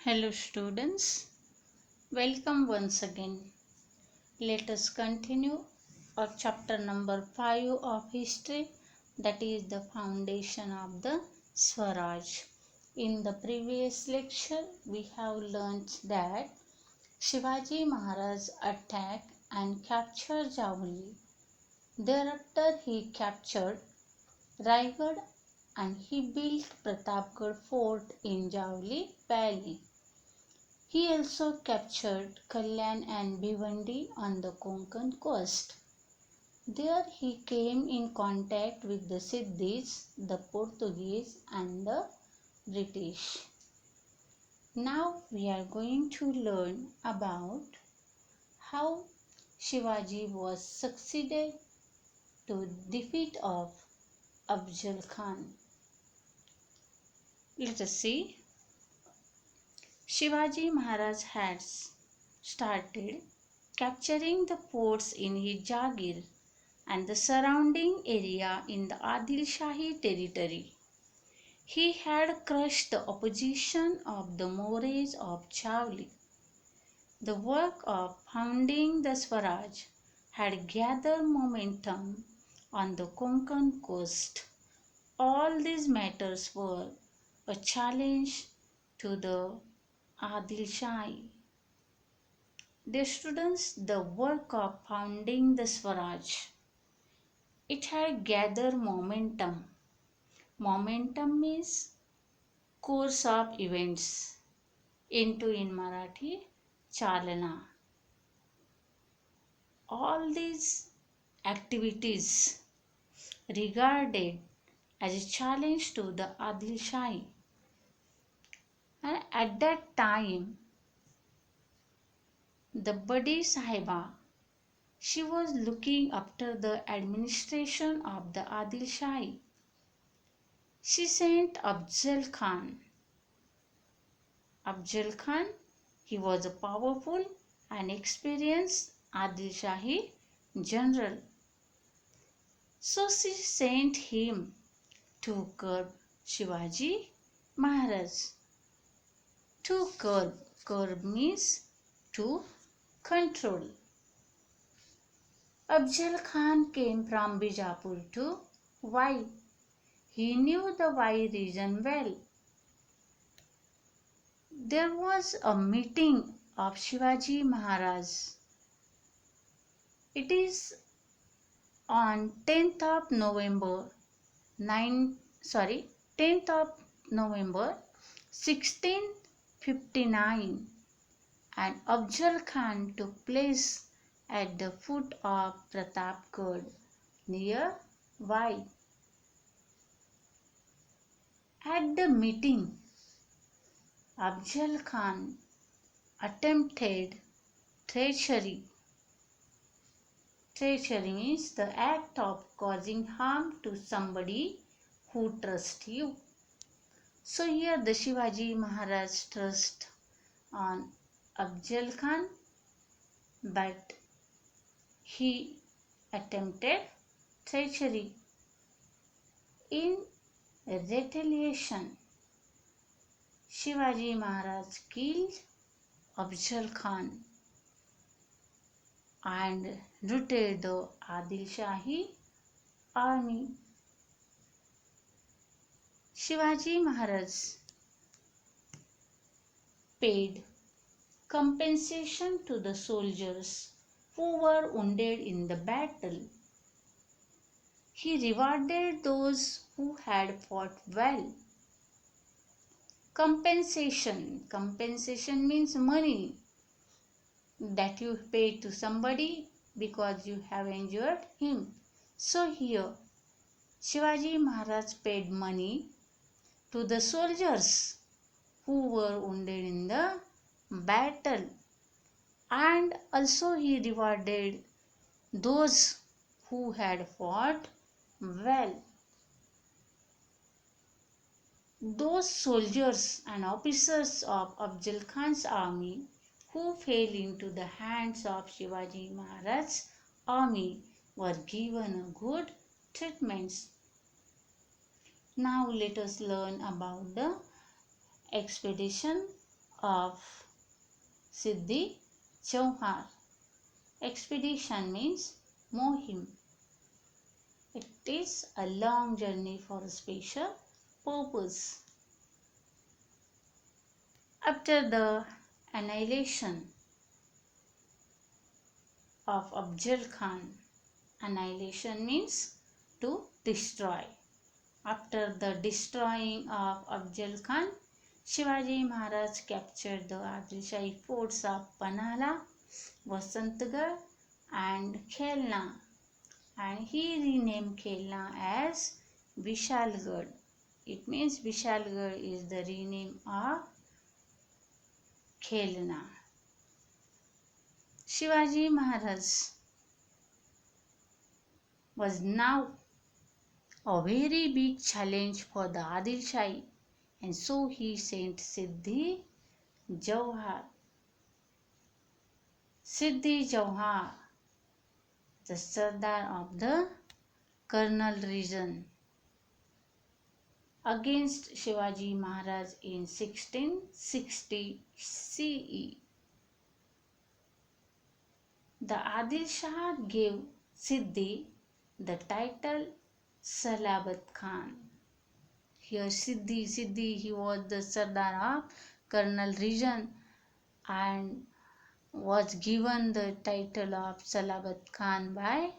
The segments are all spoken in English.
Hello students, welcome once again. Let us continue our chapter number 5 of history, that is the foundation of the Swaraj. In the previous lecture we have learnt that Shivaji Maharaj attacked and captured Javli. Thereafter he captured Raigad and he built Pratapgarh fort in Javli valley. He also captured Kalyan and Bhiwandi on the Konkan coast. There he came in contact with the Siddhis, the Portuguese and the British. Now we are going to learn about how Shivaji was succeeded to defeat of Afzal Khan. Let us see. Shivaji Maharaj had started capturing the forts in his Jagir and the surrounding area in the Adil Shahi territory. He had crushed the opposition of the Moors of Chavli. The work of founding the Swaraj had gathered momentum on the Konkan coast. All these matters were a challenge to the Adil Shahi. Dear students, the work of founding the Swaraj, it had gathered momentum. Momentum means course of events. Into in Marathi, Chalana. All these activities regarded as a challenge to the Adil Shahi. And at that time, the Badi Sahiba, she was looking after the administration of the Adil Shahi. She sent Afzal Khan. Afzal Khan, he was a powerful and experienced Adil Shahi general. So she sent him to curb Shivaji Maharaj. To curb means to control. Afzal Khan came from Bijapur to Wai. He knew the Wai region well. There was a meeting of Shivaji Maharaj. It is on 10th of November 10th of November 1659, and Afzal Khan took place at the foot of Pratapgarh near Wai. At the meeting, Afzal Khan attempted treachery. Treachery means the act of causing harm to somebody who trusts you. So here the Shivaji Maharaj trust on Afzal Khan, but he attempted treachery. In retaliation, Shivaji Maharaj killed Afzal Khan and routed the Adil Shahi army. Shivaji Maharaj paid compensation to the soldiers who were wounded in the battle. He rewarded those who had fought well. Compensation means money that you pay to somebody because you have injured him. So here Shivaji Maharaj paid money to the soldiers who were wounded in the battle, and also he rewarded those who had fought well. Those soldiers and officers of Afzal Khan's army who fell into the hands of Shivaji Maharaj's army were given a good treatment. Now let us learn about the expedition of Siddhi Jauhar. Expedition means Mohim. It is a long journey for a special purpose. After the annihilation of Afzal Khan, annihilation means to destroy. After the destroying of Afzal Khan, Shivaji Maharaj captured the Adilshahi forts of Panhala, Vasantgarh and Khelna, and he renamed Khelna as Vishalgarh. It means Vishalgarh is the rename of Khelna. Shivaji Maharaj was now a very big challenge for the Adil Shahi, and so he sent Siddhi Jauhar. Siddhi Jauhar, the Sardar of the Karnal region, against Shivaji Maharaj in 1660 CE. The Adil Shah gave Siddhi the title Salabat Khan. Here Siddhi, he was the Sardar of Karnal region and was given the title of Salabat Khan by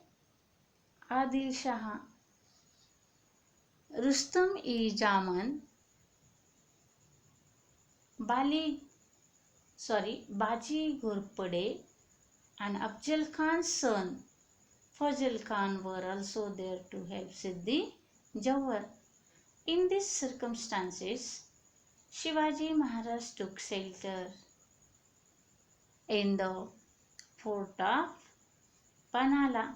Adil Shah. Rustam-e-Jaman, Baji Ghorpade and Afzal Khan's son Fazl Khan were also there to help Siddhi Jauhar. In these circumstances, Shivaji Maharaj took shelter in the fort of Panhala.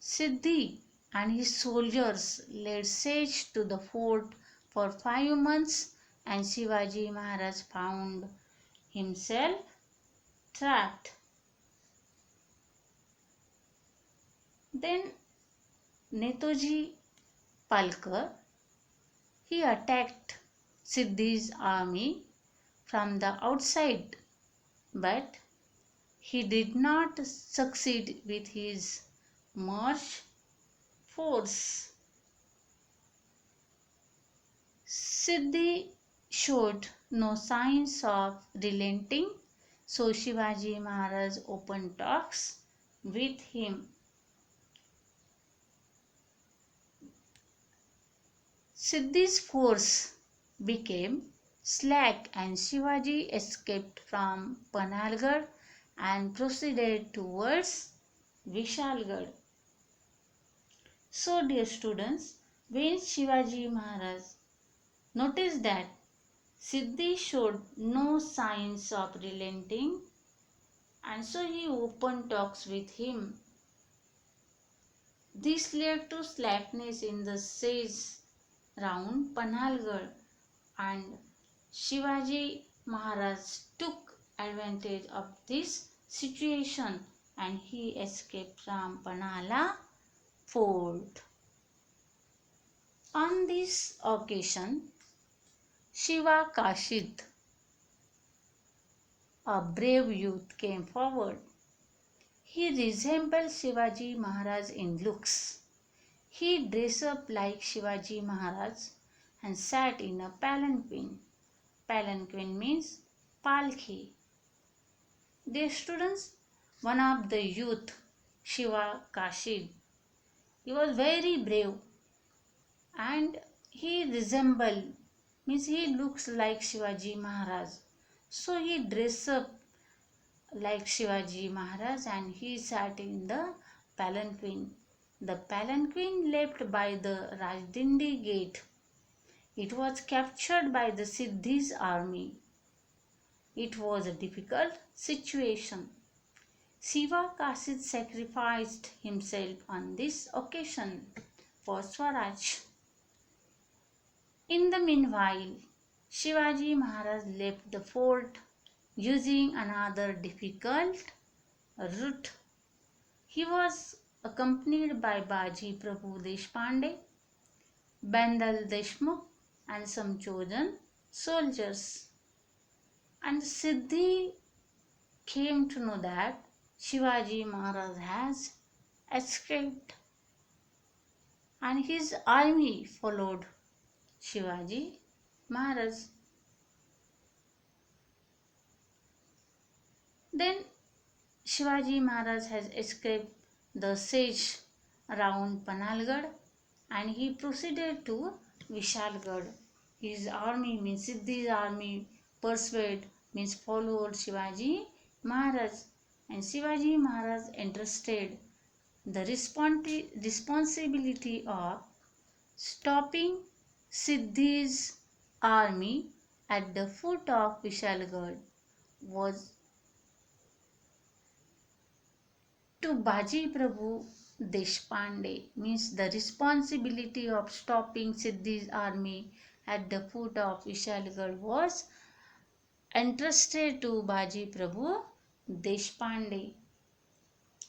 Siddhi and his soldiers laid siege to the fort for 5 months, and Shivaji Maharaj found himself trapped. Then Netaji Palkar, he attacked Siddhi's army from the outside, but he did not succeed with his march force. Siddhi showed no signs of relenting, so Shivaji Maharaj opened talks with him. Siddhi's force became slack and Shivaji escaped from Panhalgarh and proceeded towards Vishalgarh. So dear students, when Shivaji Maharaj noticed that Siddhi showed no signs of relenting, and so he opened talks with him. This led to slackness in the siege round Panhalgarh, and Shivaji Maharaj took advantage of this situation and he escaped from Panhala fort. On this occasion, Shiva Kashid, a brave youth, came forward. He resembled Shivaji Maharaj in looks. He dressed up like Shivaji Maharaj and sat in a palanquin. Palanquin means palki. Dear students, one of the youth, Shiva Kashid, he was very brave and he resembled, means he looks like Shivaji Maharaj. So he dressed up like Shivaji Maharaj and he sat in the palanquin. The palanquin left by the Rajdindi gate. It was captured by the Siddhi's army. It was a difficult situation. Shiva Kashid sacrificed himself on this occasion for Swaraj. In the meanwhile, Shivaji Maharaj left the fort using another difficult route. He was accompanied by Baji Prabhu Deshpande, Bandal Deshmukh and some chosen soldiers. And Siddhi came to know that Shivaji Maharaj has escaped, and his army followed Shivaji Maharaj. Then Shivaji Maharaj has escaped the siege around Panalgarh, and he proceeded to Vishalgarh. His army means Siddhi's army pursued means followed Shivaji Maharaj, and Shivaji Maharaj entrusted the responsibility of stopping Siddhi's army at the foot of Vishalgarh was to Baji Prabhu Deshpande, means the responsibility of stopping Siddhi's army at the foot of Vishalgarh was entrusted to Baji Prabhu Deshpande.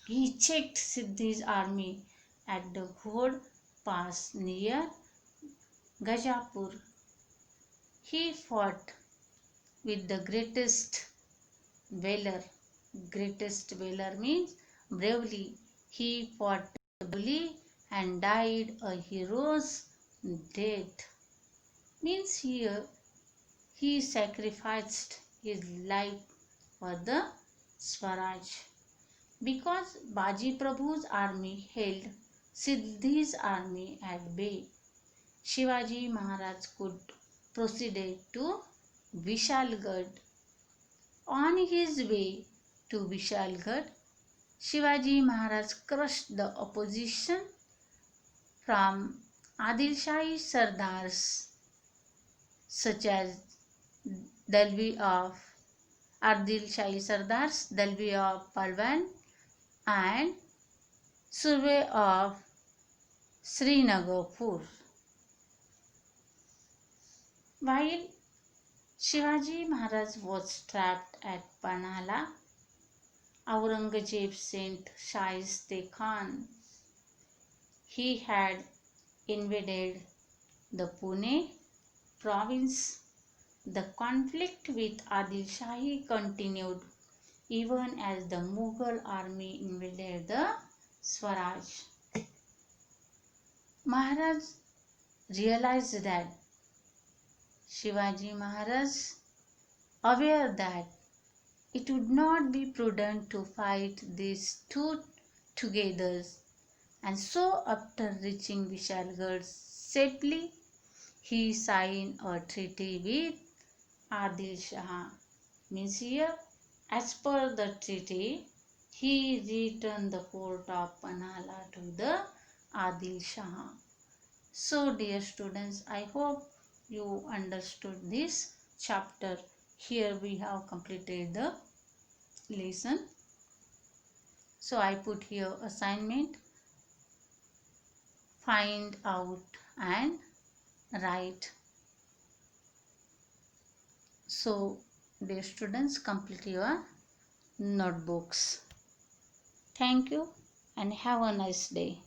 He checked Siddhi's army at the Ghod Pass near Gajapur. He fought with the greatest valor. Greatest valor means bravely. He fought bravely and died a hero's death. Means here he sacrificed his life for the Swaraj. Because Baji Prabhu's army held Siddhi's army at bay, Shivaji Maharaj could proceed to Vishalgarh. On his way to Vishalgarh, Shivaji Maharaj crushed the opposition from Adil Shahi Sardars such as Dalvi of Adil Shahi Sardars, Dalvi of Palwan and Surve of Srinagarpur. While Shivaji Maharaj was trapped at Panhala, Aurangzeb sent Shaiste Khan. He had invaded the Pune province. The conflict with Adil Shahi continued even as the Mughal army invaded the Swaraj. Maharaj realized that Shivaji Maharaj, aware that it would not be prudent to fight these two together, and so after reaching Vishalgarh safely, he signed a treaty with Adil Shah. Means here, as per the treaty, he returned the fort of Panhala to the Adil Shah. So dear students, I hope you understood this chapter. Here we have completed the lesson. So I put here assignment, find out and write. So dear students, complete your notebooks. Thank you and have a nice day.